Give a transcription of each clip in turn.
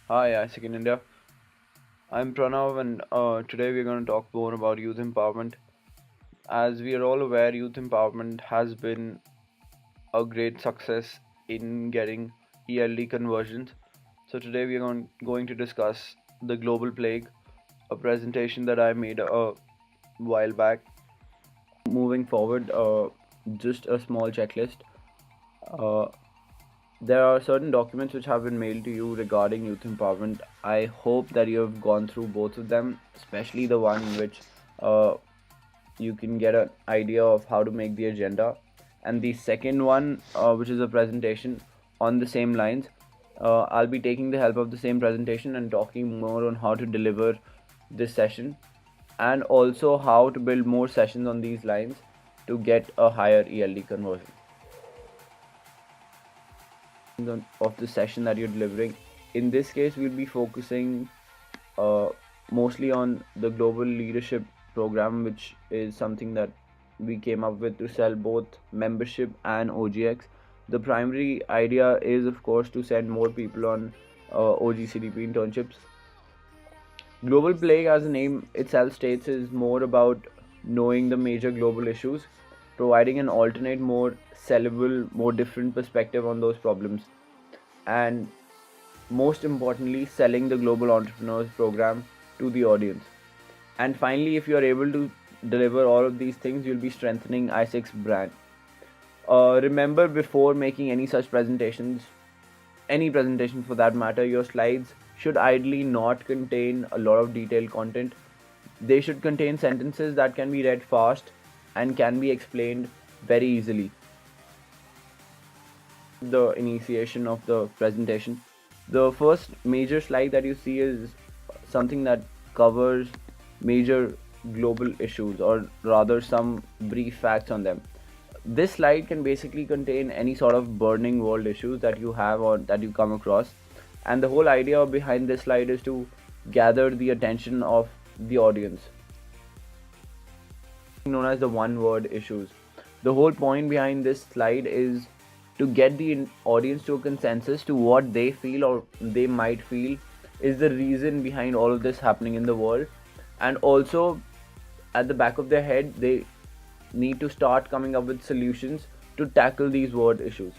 Hi, Isaac in India. I'm Pranav, and today we're going to talk more about youth empowerment. As we are all aware, youth empowerment has been a great success in getting ELD conversions. So today we are going to discuss the global plague, a presentation that I made a while back. Moving forward, just a small checklist. Uh, There are certain documents which have been mailed to you regarding youth empowerment. I hope that you have gone through both of them, especially the one in which uh, you can get an idea of how to make the agenda. And the second one, which is a presentation on the same lines, I'll be taking the help of the same presentation and talking more on how to deliver this session and also how to build more sessions on these lines to get a higher ELD conversion of the session that you're delivering. In this case, we'll be focusing uh, mostly on the global leadership program, which is something that we came up with to sell both membership and OGX. The primary idea is, of course, to send more people on oGCDP internships. Global Plague, as the name itself states, is more about knowing the major global issues, providing an alternate, more sellable, more different perspective on those problems, and most importantly, selling the Global Entrepreneurs Program to the audience. And finally, if you are able to deliver all of these things, you'll be strengthening ISIC's brand. Remember, before making any such presentations, any presentation for that matter, your slides should ideally not contain a lot of detailed content. They should contain sentences that can be read fast and can be explained very easily. The initiation of the presentation. The first major slide that you see is something that covers major global issues, or rather some brief facts on them. This slide can basically contain any sort of burning world issues that you have or that you come across, and the whole idea behind this slide is to gather the attention of the audience, known as the one word issues. The whole point behind this slide is to get the audience to a consensus to what they feel or they might feel is the reason behind all of this happening in the world, and also at the back of their head they need to start coming up with solutions to tackle these word issues,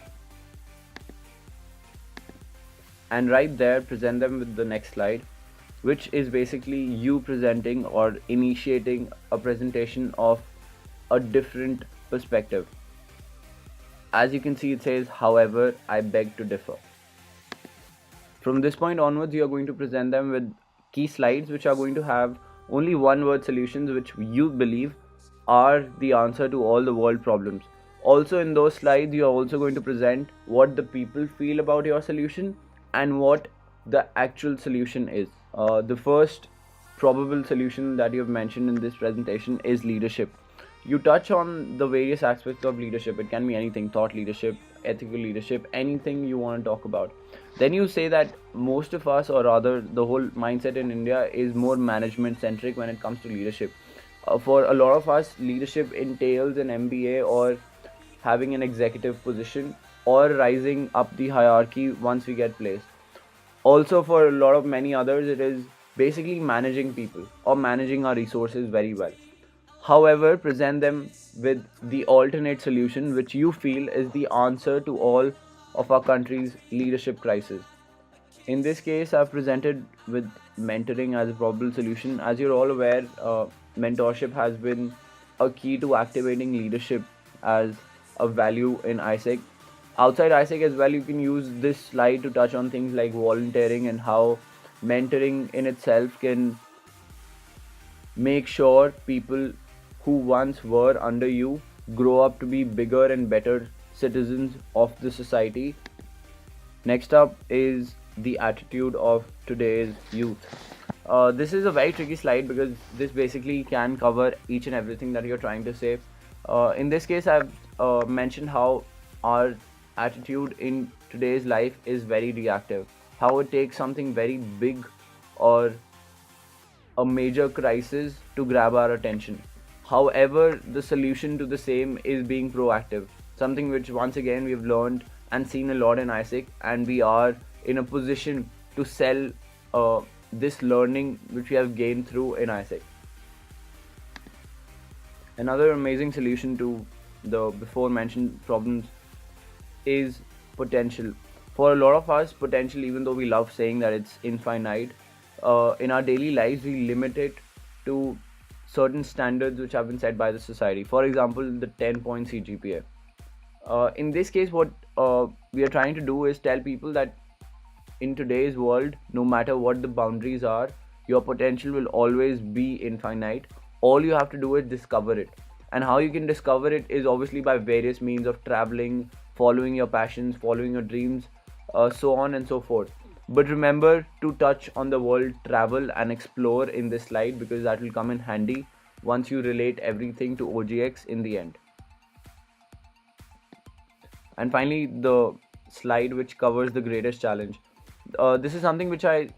and right there present them with the next slide, which is basically you presenting or initiating a presentation of a different perspective. As you can see, it says, however, I beg to differ. From this point onwards, you are going to present them with key slides which are going to have only one word solutions which you believe are the answer to all the world problems. Also, in those slides, you are also going to present what the people feel about your solution and what the actual solution is. The first probable solution that you have mentioned in this presentation is leadership. You touch on the various aspects of leadership. It can be anything: thought leadership, ethical leadership, anything you want to talk about. Then you say that most of us, or rather the whole mindset in India, is more management centric when it comes to leadership. For a lot of us, leadership entails an MBA or having an executive position or rising up the hierarchy once we get placed. Also, for a lot of many others, it is basically managing people or managing our resources very well. However, present them with the alternate solution which you feel is the answer to all of our country's leadership crisis. In this case, I've presented with mentoring as a probable solution. As you're all aware, mentorship has been a key to activating leadership as a value in ISEC. Outside ISEC as well, you can use this slide to touch on things like volunteering and how mentoring in itself can make sure people who once were under you grow up to be bigger and better citizens of the society. Next up is the attitude of today's youth. This is a very tricky slide because this basically can cover each and everything that you're trying to say. In this case, I've mentioned how our attitude in today's life is very reactive, how it takes something very big or a major crisis to grab our attention. However, the solution to the same is being proactive, something which once again we've learned and seen a lot in ISIC, and we are in a position to sell this learning which we have gained through in ISEC. Another amazing solution to the before mentioned problems is potential. For a lot of us, potential, even though we love saying that it's infinite, in our daily lives we limit it to certain standards which have been set by the society. For example, the 10-point CGPA. In this case, what we are trying to do is tell people that in today's world, no matter what the boundaries are, your potential will always be infinite. All you have to do is discover it. And how you can discover it is obviously by various means of traveling, following your passions, following your dreams, so on and so forth. But remember to touch on the word travel and explore in this slide, because that will come in handy once you relate everything to OGX in the end. And finally, the slide which covers the greatest challenge. This is something which I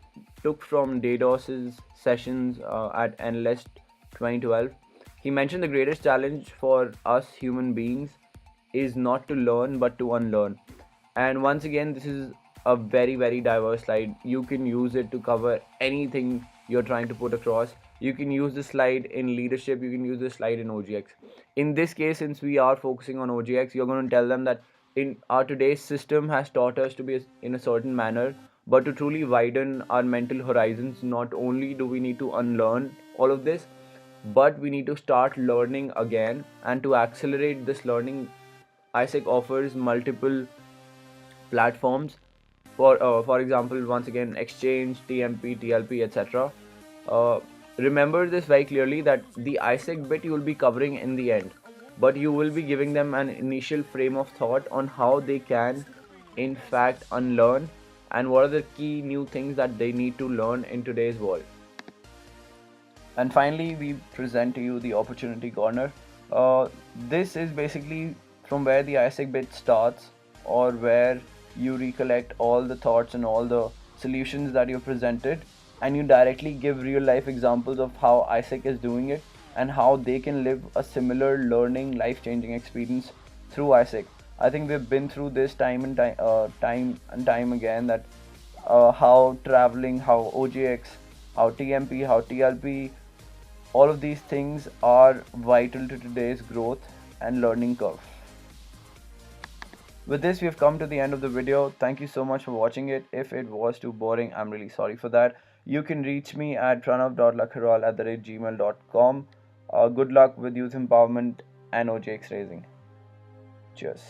took from Daedos's sessions at Analyst 2012. He mentioned the greatest challenge for us human beings is not to learn but to unlearn. And once again, this is a very, very diverse slide. You can use it to cover anything you're trying to put across. You can use this slide in leadership, you can use this slide in OGX. In this case, since we are focusing on OGX, you're going to tell them that in our today's system has taught us to be in a certain manner, but to truly widen our mental horizons, not only do we need to unlearn all of this, but we need to start learning again. And to accelerate this learning, ISEC offers multiple platforms. For example, once again, exchange, TMP, TLP, etc. Remember this very clearly, that the ISEC bit you will be covering in the end, but you will be giving them an initial frame of thought on how they can in fact unlearn, and what are the key new things that they need to learn in today's world. And finally, we present to you the opportunity corner. This is basically from where the ISEC bit starts, or where you recollect all the thoughts and all the solutions that you presented, and you directly give real life examples of how ISEC is doing it and how they can live a similar learning, life changing experience through ISEC. I think we've been through this time and time again, that how traveling, how OGX, how TMP, how TLP, all of these things are vital to today's growth and learning curve. With this, we have come to the end of the video. Thank you so much for watching it. If it was too boring, I'm really sorry for that. You can reach me at pranav.lakharal@gmail.com. Good luck with youth empowerment and OGX raising. Cheers.